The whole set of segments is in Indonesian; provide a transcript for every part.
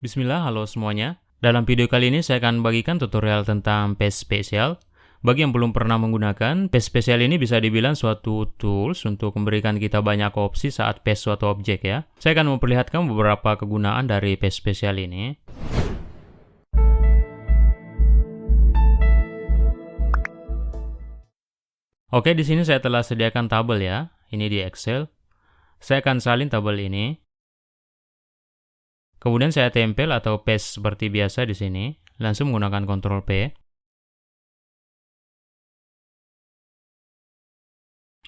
Bismillah, halo semuanya. Dalam video kali ini saya akan bagikan tutorial tentang Paste Special. Bagi yang belum pernah menggunakan, Paste Special ini bisa dibilang suatu tools untuk memberikan kita banyak opsi saat paste suatu objek ya. Saya akan memperlihatkan beberapa kegunaan dari Paste Special ini. Oke, di sini saya telah sediakan tabel ya. Ini di Excel. Saya akan salin tabel ini. Kemudian saya tempel atau paste seperti biasa di sini, langsung menggunakan Ctrl P.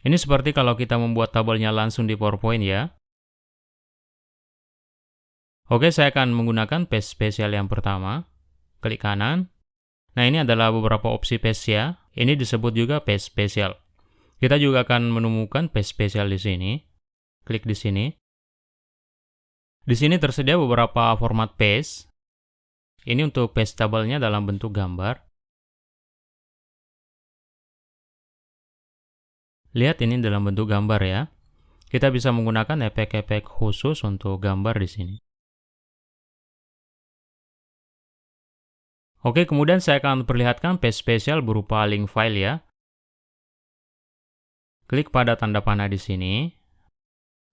Ini seperti kalau kita membuat tabelnya langsung di PowerPoint ya. Oke, saya akan menggunakan paste spesial yang pertama. Klik kanan. Nah, ini adalah beberapa opsi paste ya. Ini disebut juga paste spesial. Kita juga akan menemukan paste spesial di sini. Klik di sini. Di sini tersedia beberapa format paste. Ini untuk paste tabelnya dalam bentuk gambar. Lihat ini dalam bentuk gambar ya. Kita bisa menggunakan efek-efek khusus untuk gambar di sini. Oke, kemudian saya akan perlihatkan paste spesial berupa link file ya. Klik pada tanda panah di sini.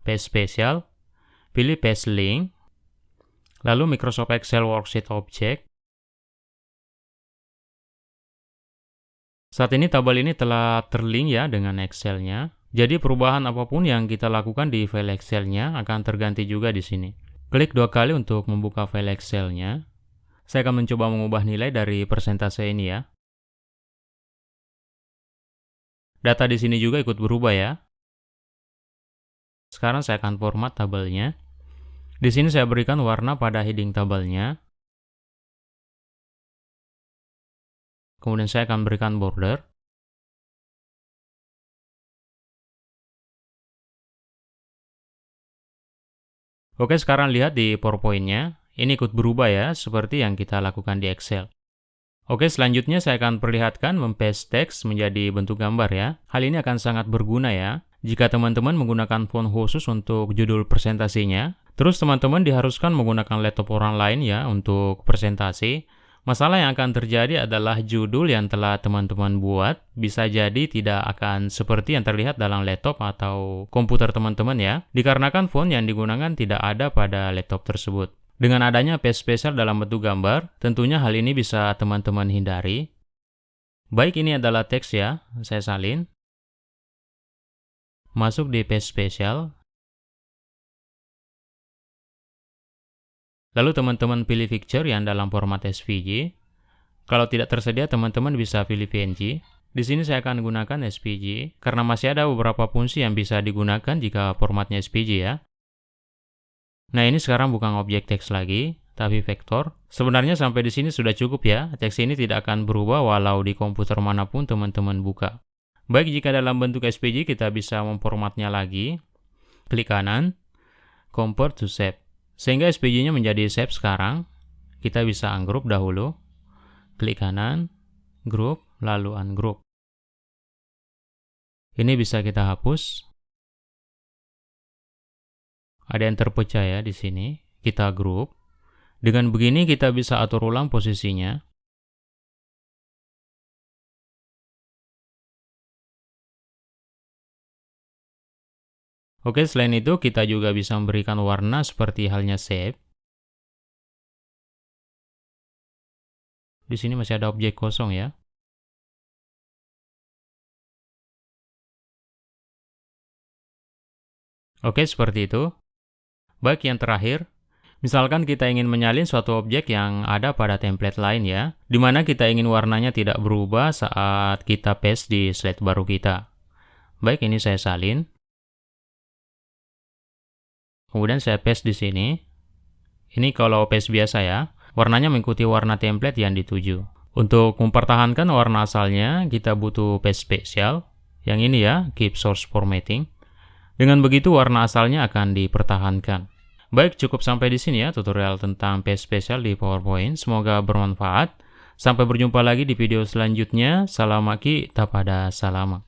Paste spesial. Pilih paste link. Lalu Microsoft Excel Worksheet Object. Saat ini tabel ini telah terlink ya dengan Excel-nya. Jadi perubahan apapun yang kita lakukan di file Excel-nya akan terganti juga di sini. Klik 2 kali untuk membuka file Excel-nya. Saya akan mencoba mengubah nilai dari persentase ini ya. Data di sini juga ikut berubah ya. Sekarang saya akan format tabelnya. Di sini saya berikan warna pada heading tabelnya. Kemudian saya akan berikan border. Oke, sekarang lihat di PowerPoint-nya. Ini ikut berubah ya, seperti yang kita lakukan di Excel. Oke, selanjutnya saya akan perlihatkan mempaste teks menjadi bentuk gambar ya. Hal ini akan sangat berguna ya, jika teman-teman menggunakan font khusus untuk judul presentasinya. Terus teman-teman diharuskan menggunakan laptop orang lain ya untuk presentasi. Masalah yang akan terjadi adalah judul yang telah teman-teman buat bisa jadi tidak akan seperti yang terlihat dalam laptop atau komputer teman-teman ya, dikarenakan font yang digunakan tidak ada pada laptop tersebut. Dengan adanya paste spesial dalam bentuk gambar, tentunya hal ini bisa teman-teman hindari. Baik, ini adalah teks ya, saya salin. Masuk di paste spesial. Lalu teman-teman pilih picture yang dalam format SVG. Kalau tidak tersedia, teman-teman bisa pilih PNG. Di sini saya akan gunakan SVG, karena masih ada beberapa fungsi yang bisa digunakan jika formatnya SVG ya. Nah, ini sekarang bukan objek teks lagi, tapi vektor. Sebenarnya sampai di sini sudah cukup ya, teks ini tidak akan berubah walau di komputer manapun teman-teman buka. Baik, jika dalam bentuk SVG kita bisa memformatnya lagi. Klik kanan, Convert to Shape. Sehingga SVG-nya menjadi shape sekarang. Kita bisa ungroup dahulu. Klik kanan, group, lalu ungroup. Ini bisa kita hapus. Ada yang terpecah ya di sini. Kita group. Dengan begini kita bisa atur ulang posisinya. Oke, selain itu kita juga bisa memberikan warna seperti halnya shape. Di sini masih ada objek kosong ya. Oke, seperti itu. Baik, yang terakhir, misalkan kita ingin menyalin suatu objek yang ada pada template lain ya, di mana kita ingin warnanya tidak berubah saat kita paste di slide baru kita. Baik, ini saya salin. Kemudian saya paste di sini. Ini kalau paste biasa ya, warnanya mengikuti warna template yang dituju. Untuk mempertahankan warna asalnya, kita butuh paste spesial. Yang ini ya, keep source formatting. Dengan begitu warna asalnya akan dipertahankan. Baik, cukup sampai di sini ya tutorial tentang paste spesial di PowerPoint. Semoga bermanfaat. Sampai berjumpa lagi di video selanjutnya. Salam maki, tapada salama.